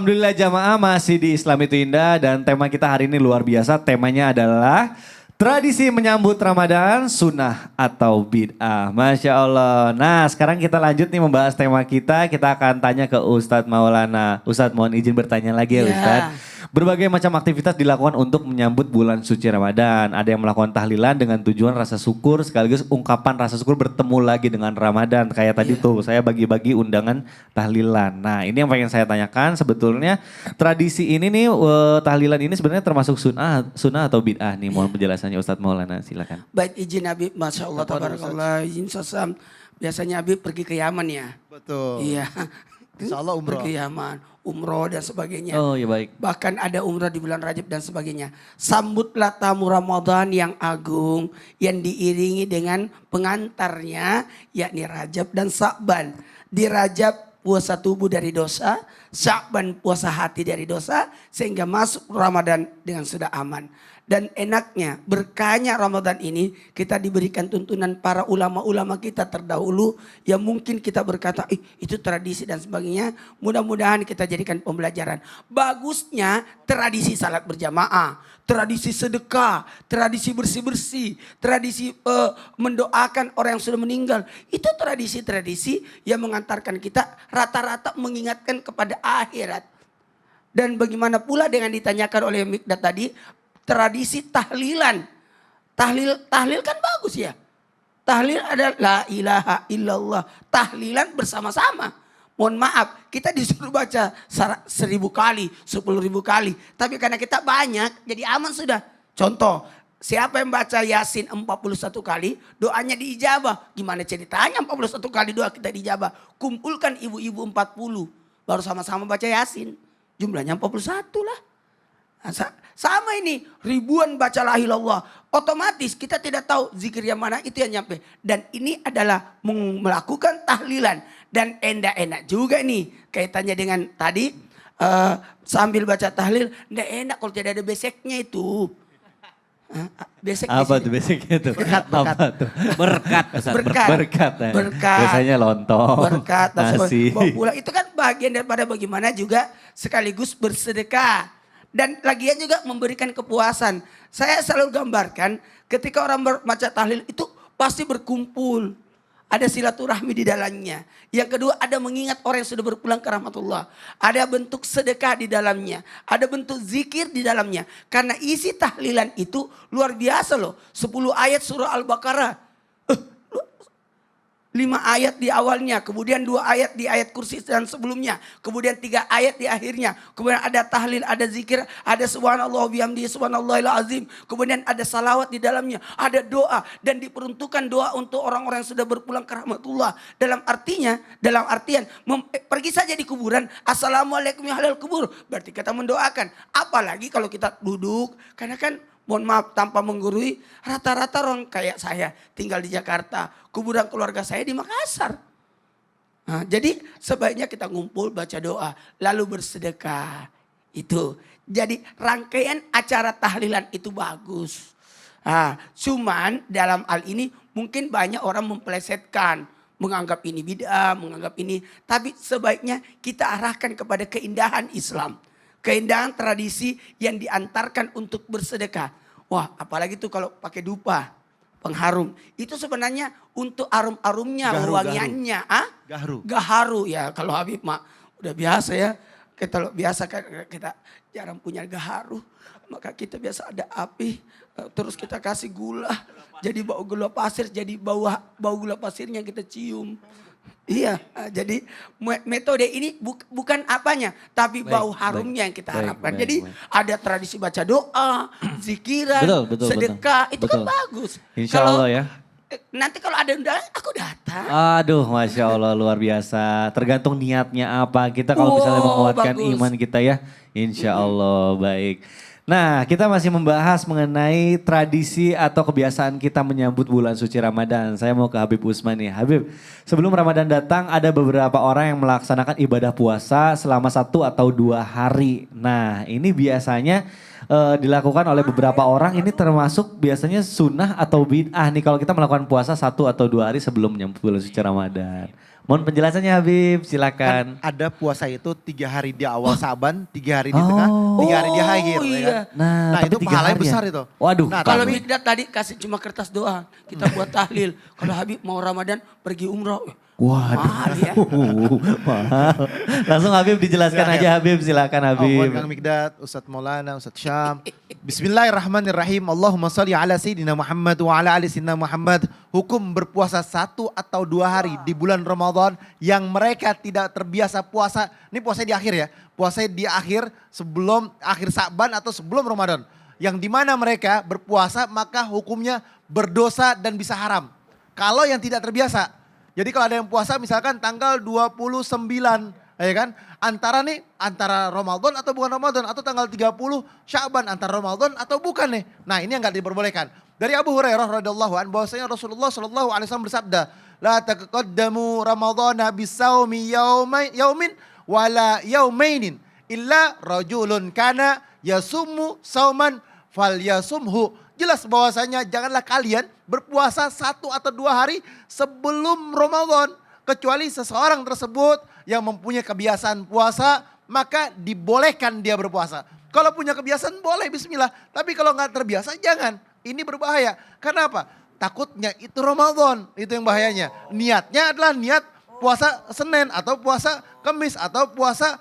Alhamdulillah jamaah masih di Islam itu Indah dan tema kita hari ini luar biasa. Temanya adalah tradisi menyambut Ramadan, sunnah atau bid'ah. Masya Allah. Nah sekarang kita lanjut nih membahas tema kita. Kita akan tanya ke Ustadz Maulana. Ustadz mohon izin bertanya lagi ya Ustadz. Berbagai macam aktivitas dilakukan untuk menyambut bulan suci Ramadan. Ada yang melakukan tahlilan dengan tujuan rasa syukur sekaligus ungkapan rasa syukur bertemu lagi dengan Ramadan. Kayak tadi tuh saya bagi-bagi undangan tahlilan. Nah ini yang pengen saya tanyakan sebetulnya tradisi ini nih tahlilan ini sebenarnya termasuk sunnah atau bid'ah nih. Mohon penjelasannya Ustadz Maulana silakan. Baik izin Habib, Masya Allah, tabarakallah, izin sosam. Biasanya Habib pergi ke Yaman ya. Betul. Iya. Insya Allah umroh. Pergi Yaman, umroh dan sebagainya. Oh iya baik. Bahkan ada umroh di bulan Rajab dan sebagainya. Sambutlah tamu Ramadan yang agung yang diiringi dengan pengantarnya yakni Rajab dan Sa'ban. Di Rajab puasa tubuh dari dosa, Sa'ban puasa hati dari dosa sehingga masuk Ramadan dengan sudah aman. Dan enaknya berkahnya Ramadan ini kita diberikan tuntunan para ulama-ulama kita terdahulu yang mungkin kita berkata itu tradisi dan sebagainya. Mudah-mudahan kita jadikan pembelajaran. Bagusnya tradisi salat berjamaah, tradisi sedekah, tradisi bersih-bersih, tradisi mendoakan orang yang sudah meninggal. Itu tradisi-tradisi yang mengantarkan kita rata-rata mengingatkan kepada akhirat. Dan bagaimana pula dengan ditanyakan oleh Mikdad tadi, tradisi tahlilan. Tahlil kan bagus ya. Tahlil adalah la ilaha illallah. Tahlilan bersama-sama. Mohon maaf, kita disuruh baca 1000 kali, 10.000 kali. Tapi karena kita banyak, jadi aman sudah. Contoh, siapa yang baca Yasin 41 kali, doanya diijabah. Gimana ceritanya 41 kali doa kita diijabah? Kumpulkan ibu-ibu 40, baru sama-sama baca Yasin. Jumlahnya 41 lah. Sama ini ribuan baca la ilallah. Otomatis kita tidak tahu zikir yang mana itu yang nyampe. Dan ini adalah melakukan tahlilan. Dan enak-enak juga nih kaitannya dengan tadi sambil baca tahlil. Nggak enak kalau tidak ada beseknya itu. Besek Apa tuh beseknya tuh? Apa tuh? Berkat. Berkat. Berkat. Biasanya lontong, berkat. nasi. Pulang. Itu kan bagian daripada bagaimana juga sekaligus bersedekah. Dan lagian juga memberikan kepuasan. Saya selalu gambarkan ketika orang baca tahlil itu pasti berkumpul. Ada silaturahmi di dalamnya. Yang kedua ada mengingat orang yang sudah berpulang ke rahmatullah. Ada bentuk sedekah di dalamnya. Ada bentuk zikir di dalamnya. Karena isi tahlilan itu luar biasa loh. 10 ayat surah Al-Baqarah. 5 ayat di awalnya, kemudian 2 ayat di ayat kursi dan sebelumnya, kemudian 3 ayat di akhirnya, kemudian ada tahlil, ada zikir, ada subhanallah bihamdihi subhanallahil azim, kemudian ada salawat di dalamnya, ada doa dan diperuntukkan doa untuk orang-orang yang sudah berpulang ke rahmatullah. Dalam artian pergi saja di kuburan, assalamualaikum ya halal kubur, berarti kita mendoakan. Apalagi kalau kita duduk, karena kan mohon maaf tanpa menggurui, rata-rata orang kayak saya tinggal di Jakarta, kuburan keluarga saya di Makassar. Nah, jadi sebaiknya kita ngumpul baca doa, lalu bersedekah. Itu. Jadi rangkaian acara tahlilan itu bagus. Nah, cuman dalam hal ini mungkin banyak orang mempelesetkan, menganggap ini bid'ah, menganggap ini. Tapi sebaiknya kita arahkan kepada keindahan Islam. Keindahan tradisi yang diantarkan untuk bersedekah. Wah apalagi tuh kalau pakai dupa, pengharum. Itu sebenarnya untuk arum-arumnya, wangiannya. Gaharu ya kalau Habib mah udah biasa ya. Kita biasa kan kita jarang punya gaharu. Maka kita biasa ada api, terus kita kasih gula. Jadi bau gula pasir, jadi bau gula pasirnya kita cium. Iya, jadi metode ini bukan apanya, tapi bau harumnya yang kita harapkan. Jadi ada tradisi baca doa, zikiran, sedekah, itu kan bagus. Insya Allah ya. Nanti kalau ada undangan, aku datang. Aduh, Masya Allah luar biasa. Tergantung niatnya apa. Kita kalau misalnya menguatkan iman kita ya, Insya Allah baik. Nah, kita masih membahas mengenai tradisi atau kebiasaan kita menyambut bulan suci Ramadan. Saya mau ke Habib Usman nih. Habib, sebelum Ramadan datang ada beberapa orang yang melaksanakan ibadah puasa selama 1 atau 2 hari. Nah, ini biasanya dilakukan oleh beberapa orang. Ini termasuk biasanya sunnah atau bid'ah nih kalau kita melakukan puasa 1 atau 2 hari sebelum menyambut bulan suci Ramadan. Mohon penjelasannya Habib, Kan silakan. ada puasa itu 3 hari di awal Sa'ban, 3 hari di tengah, 3 hari di akhir. Oh, Ya iya. kan? Nah, Nah tapi itu 3 pahalanya hari ya? besar itu. Waduh, Nah, Kalau tapi- Mikdad tadi kasih cuma kertas doa, kita buat tahlil. Kalau Habib mau Ramadan pergi umroh. Waduh, Mahal ya. mahal. Langsung Habib dijelaskan Ya, aja Habib, silakan Habib. Kang Mikdad, Ustadz Maulana, Ustadz Syam. Bismillahirrahmanirrahim. Allahumma salli ala Sayyidina Muhammad wa ala ali Sayyidina Muhammad. Hukum berpuasa 1 atau 2 hari di bulan Ramadan yang mereka tidak terbiasa puasa. Ini puasa di akhir ya. Puasa di akhir sebelum akhir Sa'ban atau sebelum Ramadan. Yang dimana mereka berpuasa maka hukumnya berdosa dan bisa haram. Kalau yang tidak terbiasa. Jadi kalau ada yang puasa misalkan tanggal 29, ya kan? Antara Ramadan atau bukan Ramadan atau tanggal 30 Sya'ban antara Ramadan atau bukan nih. Nah, ini yang enggak diperbolehkan. Dari Abu Hurairah radhiyallahu anhu bahwasanya Rasulullah sallallahu alaihi wasallam bersabda, "La taqaddamu Ramadhana bisaumi yaumin wala yaumainin illa rajulun kana yasummu sauman falyasumhu." Jelas bahwasanya janganlah kalian berpuasa 1 atau 2 hari sebelum Ramadan. Kecuali seseorang tersebut yang mempunyai kebiasaan puasa, maka dibolehkan dia berpuasa. Kalau punya kebiasaan boleh bismillah. Tapi kalau nggak terbiasa jangan. Ini berbahaya. Karena apa? Takutnya itu Ramadan. Itu yang bahayanya. Niatnya adalah niat puasa Senin atau puasa Kamis atau puasa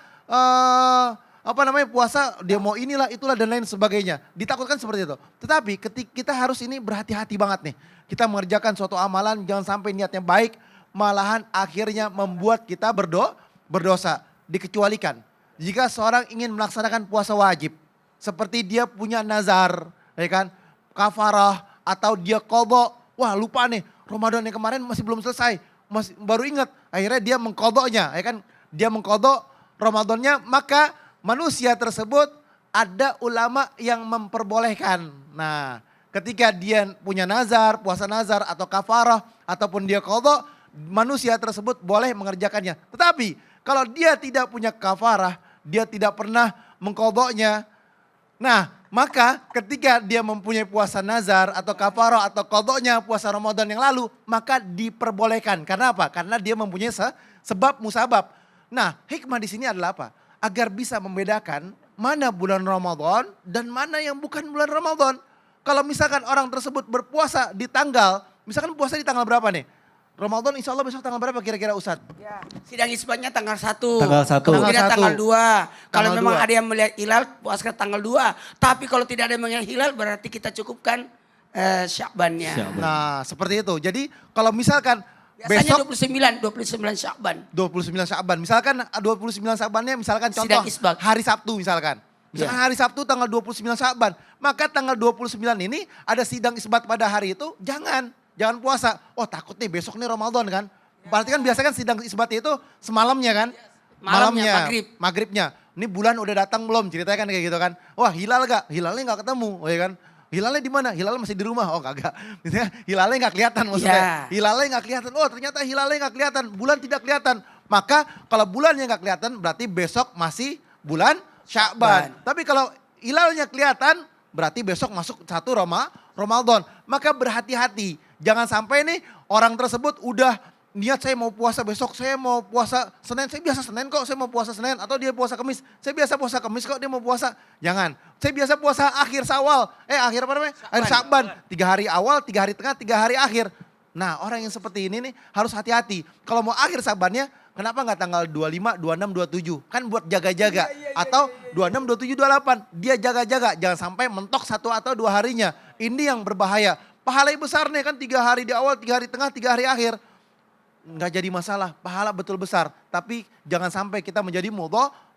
puasa dia mau inilah itulah dan lain sebagainya. Ditakutkan seperti itu. Tetapi ketika kita harus ini berhati-hati banget nih. Kita mengerjakan suatu amalan jangan sampai niatnya baik malahan akhirnya membuat kita berdosa. Dikecualikan. Jika seorang ingin melaksanakan puasa wajib seperti dia punya nazar, ya kan? Kafarah atau dia qadha. Wah, lupa nih, Ramadan yang kemarin masih belum selesai. Masih baru ingat. Akhirnya dia mengqadhanya, ya kan? Dia mengqadha Ramadannya, maka manusia tersebut ada ulama yang memperbolehkan. Nah, ketika dia punya nazar, puasa nazar atau kafarah ataupun dia qadha, manusia tersebut boleh mengerjakannya. Tetapi kalau dia tidak punya kafarah, dia tidak pernah mengqadhanya. Nah, maka ketika dia mempunyai puasa nazar atau kafarah atau qadhanya puasa Ramadan yang lalu, maka diperbolehkan. Karena apa? Karena dia mempunyai sebab musabab. Nah, hikmah di sini adalah apa? Agar bisa membedakan mana bulan Ramadan dan mana yang bukan bulan Ramadan. Kalau misalkan orang tersebut berpuasa di tanggal, misalkan puasa di tanggal berapa nih? Ramadan insya Allah besok tanggal berapa kira-kira Ustadz? Ya, sidang isbatnya tanggal 1. Tanggal 1. Kemudian Tanggal 1. tanggal 2. Kalau Tanggal memang 2. ada yang melihat hilal, puaskan tanggal 2. Tapi kalau tidak ada yang melihat hilal, berarti kita cukupkan Sya'bannya. Sya'ban. Nah seperti itu. Jadi kalau misalkan Biasanya besok 29 Sya'ban. 29 Sya'ban. Misalkan 29 Sya'bannya misalkan contoh Sidang isbat. hari Sabtu misalkan. Misalkan hari Sabtu tanggal 29 Sya'ban. Maka tanggal 29 ini ada sidang isbat pada hari itu jangan puasa. Oh takut nih besok nih Ramadan kan. Berarti kan biasanya kan sidang isbat itu semalamnya kan. Malamnya, Maghribnya. Ini bulan udah datang belum ceritanya kan kayak gitu kan. Wah hilal gak? Hilalnya gak ketemu. Oh ya kan. Hilalnya di mana? Hilalnya masih di rumah. Oh kagak. Misalnya hilalnya nggak kelihatan maksudnya. Ya. Hilalnya nggak kelihatan. Oh ternyata hilalnya nggak kelihatan. Bulan tidak kelihatan. Maka kalau bulannya nggak kelihatan berarti besok masih bulan Sya'ban. Tapi kalau hilalnya kelihatan berarti besok masuk 1 Ramadan. Maka berhati-hati. Jangan sampai nih orang tersebut udah niat saya mau puasa besok, saya mau puasa Senin, saya biasa Senin kok, saya mau puasa Senin. Atau dia puasa Kamis, saya biasa puasa Kamis kok, dia mau puasa. Jangan, saya biasa puasa akhir Syawal, akhir apa namanya? Akhir Sya'ban, 3 hari awal, 3 hari tengah, 3 hari akhir. Nah orang yang seperti ini nih harus hati-hati. Kalau mau akhir Sya'bannya, kenapa nggak tanggal 25, 26, 27? Kan buat jaga-jaga. Atau 26, 27, 28, dia jaga-jaga. Jangan sampai mentok 1 atau 2 harinya. Ini yang berbahaya. Pahala yang besar nih kan 3 hari di awal, 3 hari tengah, 3 hari akhir. Nggak jadi masalah, pahala betul besar. Tapi jangan sampai kita menjadi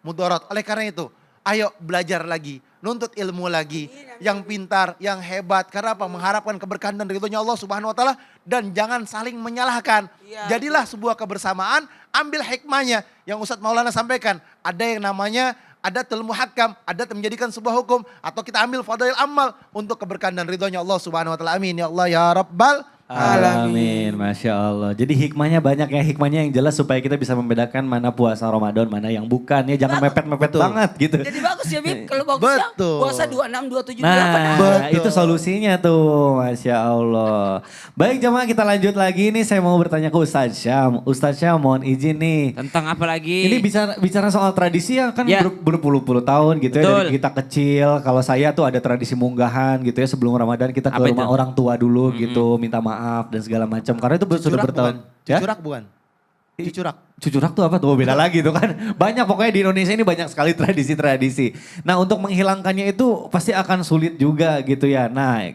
mudarat. Oleh karena itu, ayo belajar lagi, nuntut ilmu lagi. Yang pintar, yang hebat. Karena apa? Mengharapkan keberkahan dan ridhonya Allah Subhanahu Wa Taala. Dan jangan saling menyalahkan. Jadilah sebuah kebersamaan, ambil hikmahnya. Yang Ustadz Maulana sampaikan, ada yang namanya adatul muhakkam, adat menjadikan sebuah hukum. Atau kita ambil fadail amal untuk keberkahan dan ridhonya Allah Subhanahu Wa Taala. Amin ya Allah ya Rabbal Amin, Masya Allah. Jadi hikmahnya banyak ya, hikmahnya yang jelas supaya kita bisa membedakan mana puasa Ramadan, mana yang bukan. Ya jangan mepet-mepet banget gitu. Jadi bagus ya Bib, kalau bagusnya Betul. puasa 26, 27, 28. Nah, Betul. itu solusinya tuh, Masya Allah. Baik jemaah, kita lanjut lagi nih. Saya mau bertanya ke Ustadz Syam. Ustadz Syam, mohon izin nih. Tentang apa lagi? Ini bicara soal tradisi ya kan Ya. berpuluh-puluh tahun gitu ya Betul. dari kita kecil. Kalau saya tuh ada tradisi munggahan gitu ya sebelum Ramadan kita ke Apa rumah itu? orang tua dulu gitu, minta maaf dan segala macam. Karena itu sudah Cucurak bertahun. bukan? Ya? Cucurak bukan? Cucurak. Cucurak tuh apa tuh? Beda lagi tuh kan. Banyak pokoknya di Indonesia ini banyak sekali tradisi-tradisi. Nah untuk menghilangkannya itu pasti akan sulit juga gitu ya. Nah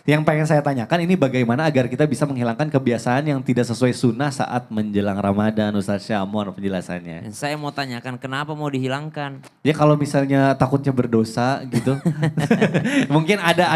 yang pengen saya tanyakan ini bagaimana agar kita bisa menghilangkan kebiasaan yang tidak sesuai sunnah saat menjelang Ramadan. Ustaz Syam, mohon penjelasannya. Dan saya mau tanyakan kenapa mau dihilangkan? Ya kalau misalnya takutnya berdosa gitu. Mungkin ada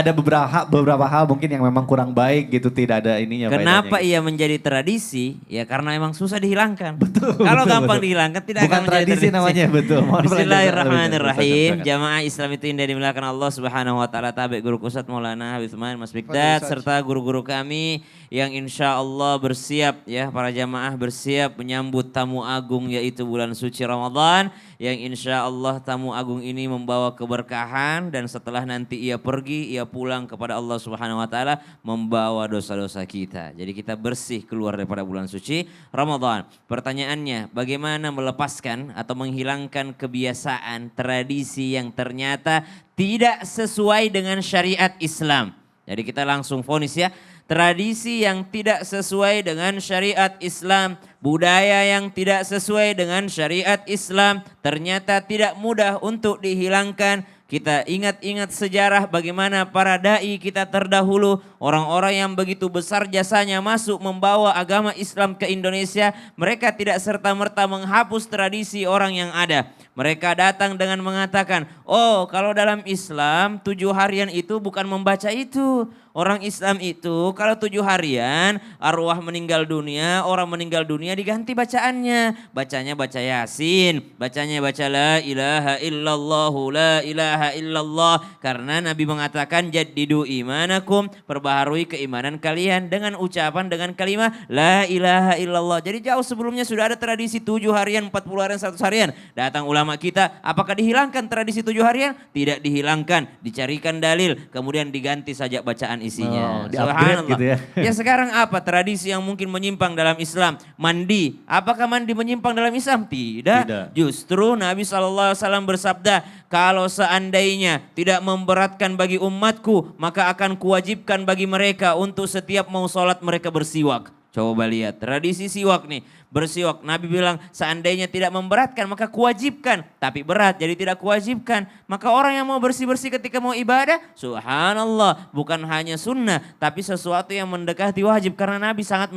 beberapa hal mungkin yang memang kurang baik gitu, tidak ada ininya. Kenapa faedahnya. ia menjadi tradisi? Ya karena emang susah dihilangkan. Betul, Kalau betul, gampang betul. dihilangkan tidak Bukan akan menjadi tradisi namanya, betul. Mohon Bismillahirrahmanirrahim. silakan. Jamaah Islam itu indah dimuliakan Allah Subhanahu wa taala. Tabe guru Ustaz Maulana Habib Utsman Mas Fadil Bigdat Ustaz. serta guru-guru kami yang insya Allah bersiap ya, para jamaah bersiap menyambut tamu agung yaitu bulan suci Ramadan yang insya Allah tamu agung ini membawa keberkahan dan setelah nanti ia pergi ia pulang kepada Allah Subhanahu wa taala membawa dosa-dosa kita. Jadi kita bersih keluar daripada bulan suci Ramadan. Pertanyaannya, bagaimana melepaskan atau menghilangkan kebiasaan tradisi yang ternyata tidak sesuai dengan syariat Islam? Jadi kita langsung vonis ya. Tradisi yang tidak sesuai dengan syariat Islam, budaya yang tidak sesuai dengan syariat Islam ternyata tidak mudah untuk dihilangkan. Kita ingat-ingat sejarah bagaimana para dai kita terdahulu, orang-orang yang begitu besar jasanya masuk membawa agama Islam ke Indonesia, mereka tidak serta-merta menghapus tradisi orang yang ada. Mereka datang dengan mengatakan, oh kalau dalam Islam 7 harian itu bukan membaca itu. Orang Islam itu kalau 7 harian arwah meninggal dunia, orang meninggal dunia diganti bacaannya. Bacanya baca Yasin, bacanya baca la ilaha illallah, la ilaha illallah. Karena Nabi mengatakan jaddidu imanakum, perbaharui keimanan kalian dengan ucapan dengan kalimat la ilaha illallah. Jadi jauh sebelumnya sudah ada tradisi 7 harian, 40 harian, 100 harian. Datang ulama kita, apakah dihilangkan tradisi 7 harian? Tidak dihilangkan, dicarikan dalil, kemudian diganti saja bacaan isinya. Oh, di-upgrade gitu ya. Ya sekarang apa tradisi yang mungkin menyimpang dalam Islam? Mandi. Apakah mandi menyimpang dalam Islam? Tidak. Tidak. Justru Nabi SAW bersabda, kalau seandainya tidak memberatkan bagi umatku, maka akan kuwajibkan bagi mereka untuk setiap mau sholat mereka bersiwak. Coba lihat tradisi siwak nih, bersiwak. Nabi bilang seandainya tidak memberatkan maka kuwajibkan. Tapi berat jadi tidak kuwajibkan. Maka orang yang mau bersih-bersih ketika mau ibadah, subhanallah, bukan hanya sunnah tapi sesuatu yang mendekati wajib karena Nabi sangat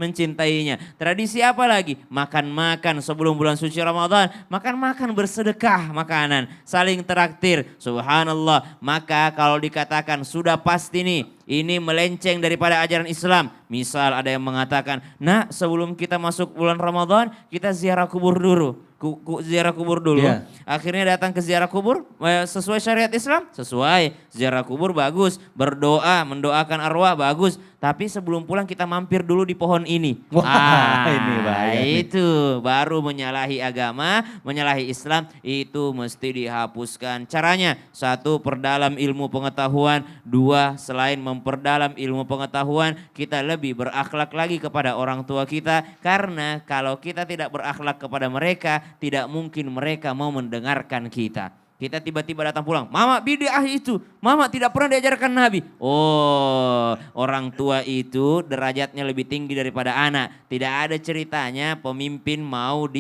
mencintainya. Tradisi apa lagi? Makan-makan sebelum bulan suci Ramadan. Makan-makan bersedekah makanan, saling traktir. Subhanallah. Maka kalau dikatakan sudah pasti nih ini melenceng daripada ajaran Islam. Misal ada yang mengatakan, nah sebelum kita masuk bulan Ramadan kita ziarah kubur dulu. Ziarah kubur dulu. Iya. Akhirnya datang ke ziarah kubur sesuai syariat Islam? Sesuai. Ziarah kubur bagus. Berdoa, mendoakan arwah bagus. Tapi sebelum pulang kita mampir dulu di pohon ini. Wah, ini bahaya nih. Itu baru menyalahi agama, menyalahi Islam. Itu mesti dihapuskan. Caranya, 1, perdalam ilmu pengetahuan. 2, selain memperdalam ilmu pengetahuan, kita lebih berakhlak lagi kepada orang tua kita. Karena kalau kita tidak berakhlak kepada mereka, tidak mungkin mereka mau mendengarkan kita. Kita tiba-tiba datang pulang, mama bid'ah itu, mama tidak pernah diajarkan Nabi. Oh, orang tua itu derajatnya lebih tinggi daripada anak. Tidak ada ceritanya pemimpin mau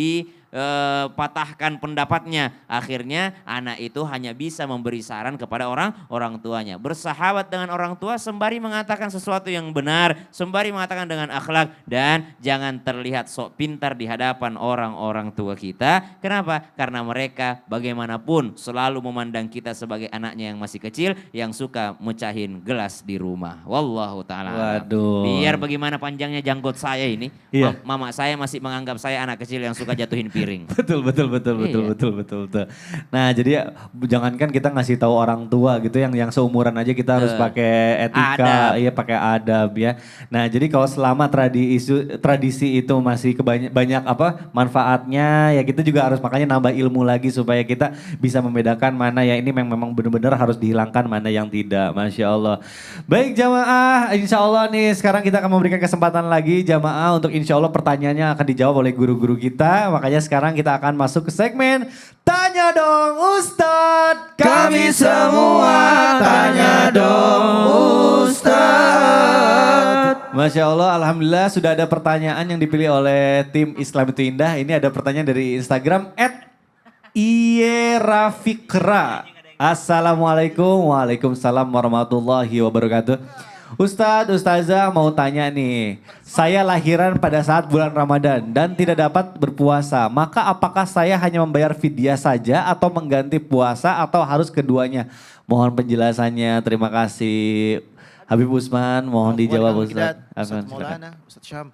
patahkan pendapatnya. Akhirnya anak itu hanya bisa memberi saran kepada orang tuanya. Bersahabat dengan orang tua sembari mengatakan sesuatu yang benar, sembari mengatakan dengan akhlak, dan jangan terlihat sok pintar di hadapan orang-orang tua kita. Kenapa? Karena mereka bagaimanapun selalu memandang kita sebagai anaknya yang masih kecil yang suka mecahin gelas di rumah. Wallahu ta'ala. Waduh. Biar bagaimana panjangnya janggut saya ini, Iya. mama saya masih menganggap saya anak kecil yang suka jatuhin piring. Betul, betul, betul, betul, Iya. betul, betul, betul. Nah, jadi jangankan kita ngasih tahu orang tua gitu yang seumuran aja kita harus pakai etika, Adab. iya pakai adab ya. Nah, jadi kalau selama tradisi itu masih banyak apa manfaatnya, ya kita juga harus makanya nambah ilmu lagi supaya kita bisa membedakan mana yang ini memang benar-benar harus dihilangkan, mana yang tidak. Masya Allah. Baik jamaah, insya Allah nih sekarang kita akan memberikan kesempatan lagi jamaah untuk insya Allah pertanyaannya akan dijawab oleh guru-guru kita. Makanya sekarang kita akan masuk ke segmen Tanya Dong Ustadz. Kami semua tanya dong Ustadz. Masya Allah, Alhamdulillah sudah ada pertanyaan yang dipilih oleh tim Islam itu Indah. Ini ada pertanyaan dari Instagram @ierafikra. Assalamualaikum, waalaikumsalam warahmatullahi wabarakatuh. Ustadz, Ustazah mau tanya nih, saya lahiran pada saat bulan Ramadan dan tidak dapat berpuasa, maka apakah saya hanya membayar fidyah saja atau mengganti puasa atau harus keduanya? Mohon penjelasannya, terima kasih. Habib Usman, mohon dijawab Ustadz. Ustadz Silakan. Maulana, Ustadz Syam.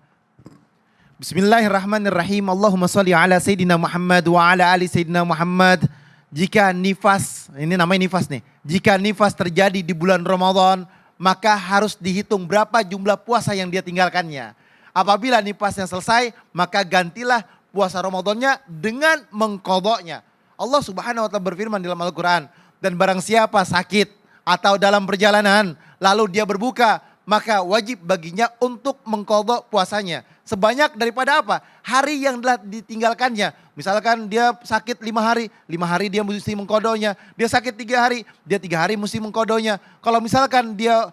Bismillahirrahmanirrahim. Allahumma salli ala Sayyidina Muhammad wa ala ali Sayyidina Muhammad. Jika nifas, ini namanya nifas nih. Jika nifas terjadi di bulan Ramadan, maka harus dihitung berapa jumlah puasa yang dia tinggalkannya. Apabila nifasnya selesai, maka gantilah puasa Ramadannya dengan mengkodoknya. Allah Subhanahu wa Ta'ala berfirman dalam Al-Quran, dan barang siapa sakit atau dalam perjalanan, lalu dia berbuka, maka wajib baginya untuk mengkodok puasanya. Sebanyak daripada apa? Hari yang telah ditinggalkannya. Misalkan dia sakit 5 hari, 5 hari dia mesti mengkodoknya. Dia sakit 3 hari, dia 3 hari mesti mengkodoknya. Kalau misalkan dia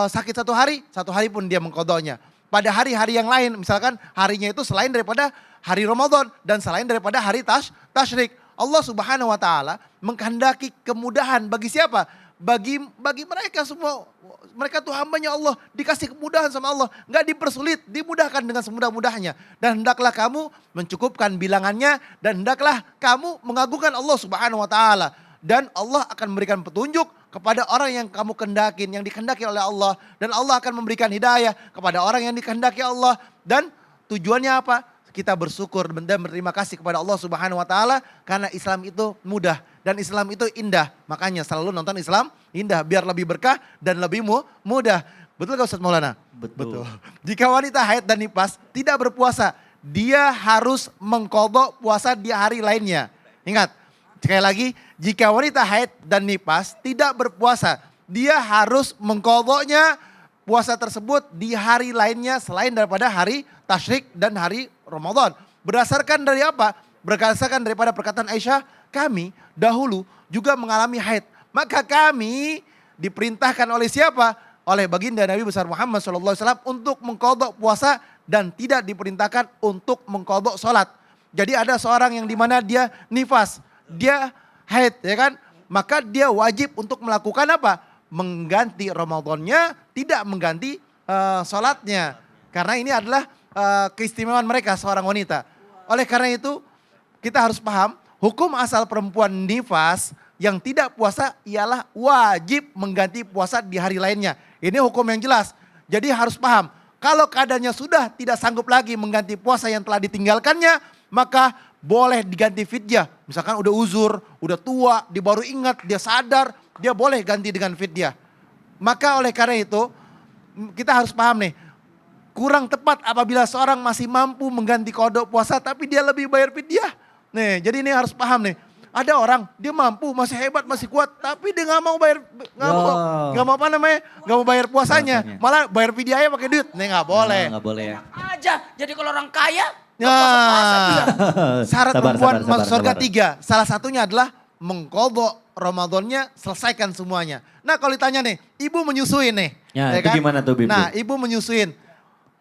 sakit 1 hari pun dia mengkodoknya. Pada hari-hari yang lain, misalkan harinya itu selain daripada hari Ramadan dan selain daripada hari tasyrik. Allah Subhanahu wa Ta'ala menghendaki kemudahan bagi siapa? Bagi mereka semua. Mereka tuh hambanya Allah, dikasih kemudahan sama Allah. Nggak dipersulit, dimudahkan dengan semudah-mudahnya. Dan hendaklah kamu mencukupkan bilangannya. Dan hendaklah kamu mengagungkan Allah Subhanahu wa Ta'ala. Dan Allah akan memberikan petunjuk kepada orang yang kamu kendakin, yang dikehendaki oleh Allah. Dan Allah akan memberikan hidayah kepada orang yang dikehendaki Allah. Dan tujuannya apa? Kita bersyukur dan berterima kasih kepada Allah Subhanahu wa Ta'ala karena Islam itu mudah dan Islam itu indah. Makanya selalu nonton Islam indah biar lebih berkah dan lebih mudah. Betul gak Ustadz Maulana? Betul. Jika wanita haid dan nifas tidak berpuasa, dia harus mengkodok puasa di hari lainnya. Ingat, sekali lagi, jika wanita haid dan nifas tidak berpuasa, dia harus mengkodoknya puasa tersebut di hari lainnya selain daripada hari tasyrik dan hari Ramadan. Berdasarkan dari apa? Berdasarkan daripada perkataan Aisyah, kami dahulu juga mengalami haid. Maka kami diperintahkan oleh siapa? Oleh baginda Nabi besar Muhammad SAW untuk mengkodok puasa dan tidak diperintahkan untuk mengkodok sholat. Jadi ada seorang yang dimana dia nifas, dia haid ya kan? Maka dia wajib untuk melakukan apa? Mengganti Ramadannya, tidak mengganti sholatnya. Karena ini adalah keistimewaan mereka seorang wanita. Oleh karena itu kita harus paham hukum asal perempuan nifas yang tidak puasa ialah wajib mengganti puasa di hari lainnya. Ini hukum yang jelas. Jadi harus paham kalau keadaannya sudah tidak sanggup lagi mengganti puasa yang telah ditinggalkannya, maka boleh diganti fidyah. Misalkan udah uzur, udah tua, dia baru ingat, dia sadar, dia boleh ganti dengan fidyah. Maka oleh karena itu kita harus paham nih, kurang tepat apabila seorang masih mampu mengganti kodok puasa tapi dia lebih bayar fidyah. Nih, jadi ini harus paham nih. Ada orang dia mampu, masih hebat, masih kuat, tapi dia nggak mau bayar, nggak mau apa namanya, nggak mau bayar puasanya, malah bayar fidyahnya pakai duit. Nih nggak boleh. Nggak boleh ya. Aja, jadi kalau orang kaya, Nah, syarat Sabar, perempuan sabar, masuk sabar, surga sabar. 3. Salah satunya adalah mengkodok Ramadannya, selesaikan semuanya. Nah kalau ditanya nih, ibu menyusuin nih. Ya, itu gimana tuh, Bib? Nah ibu menyusuin.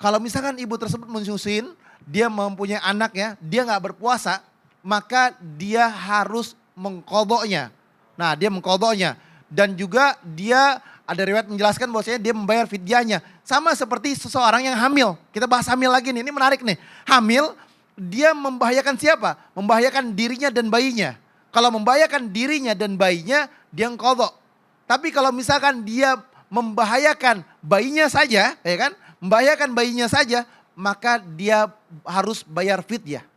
Kalau misalkan ibu tersebut menyusuin, dia mempunyai anak ya, dia nggak berpuasa, maka dia harus mengkodoknya. Nah dia mengkodoknya. Dan juga dia ada riwayat menjelaskan bahwasanya dia membayar fidyahnya. Sama seperti seseorang yang hamil. Kita bahas hamil lagi nih, ini menarik nih. Hamil, dia membahayakan siapa? Membahayakan dirinya dan bayinya. Kalau membahayakan dirinya dan bayinya, dia ngkodok. Tapi kalau misalkan dia membahayakan bayinya saja, ya kan? Membahayakan bayinya saja, maka dia harus bayar fidyah.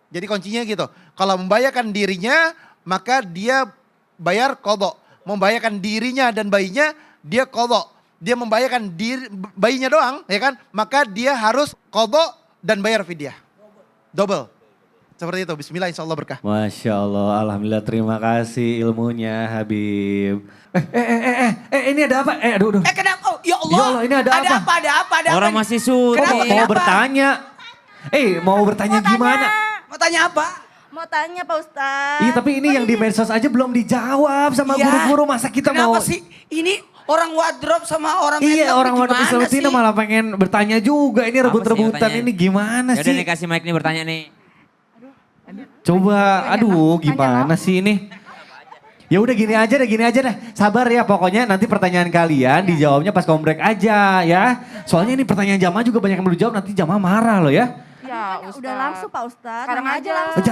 Jadi kuncinya gitu. Kalau membahayakan dirinya, maka dia bayar qadha. Membahayakan dirinya dan bayinya, dia qadha. Dia membahayakan diri, bayinya doang, ya kan? Maka dia harus qadha dan bayar fidyah. Double. Seperti itu. Bismillah, insya Allah berkah. Masya Allah, Alhamdulillah, terima kasih ilmunya Habib. Ini ada apa? Aduh. Kenapa? Oh, ya Allah. Ya Allah, ini ada apa? Ada apa? Orang nih? masih syuting. Kenapa? Mau Kenapa? bertanya. Mau bertanya gimana? Mau tanya apa? Mau tanya Pak Ustadz. Iya tapi ini yang di medsos aja belum dijawab sama Iya. guru-guru. Masa kita Kenapa mau... sih? Ini orang wardrobe sama orang Iya makeup orang ini warna gimana Islam sih? malah pengen bertanya juga. Ini Apa sih rebut-rebutan pertanyaan? ini gimana Yaudah sih? nih kasih mic nih bertanya nih. Coba, aduh gimana sih ini? Ya udah gini aja deh. Sabar ya pokoknya nanti pertanyaan kalian dijawabnya pas kombrek aja ya. Soalnya ini pertanyaan jamaah juga banyak yang belum dijawab nanti jamaah marah loh ya. Ya udah langsung Pak Ustadz. Sekarang Nanya aja langsung.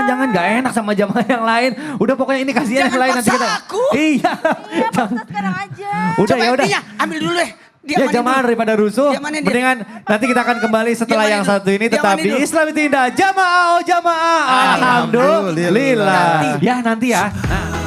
Jangan gak enak sama jamaah yang lain. Udah pokoknya ini kasihan yang Jangan lain nanti paksa kita. aku. Iya. Iya Pak Ustadz sekarang aja. Udah ya udah. Dia ambil dulu deh. Ya jamaah daripada rusuh. Diamanin dia. Mendingan nanti kita akan kembali setelah Diamanin yang dulu. satu ini tetap Diamanin di dulu. Islam itu indah. Jamaah, oh jamaah. Alhamdulillah. Alhamdulillah. Ya nanti ya. Nah.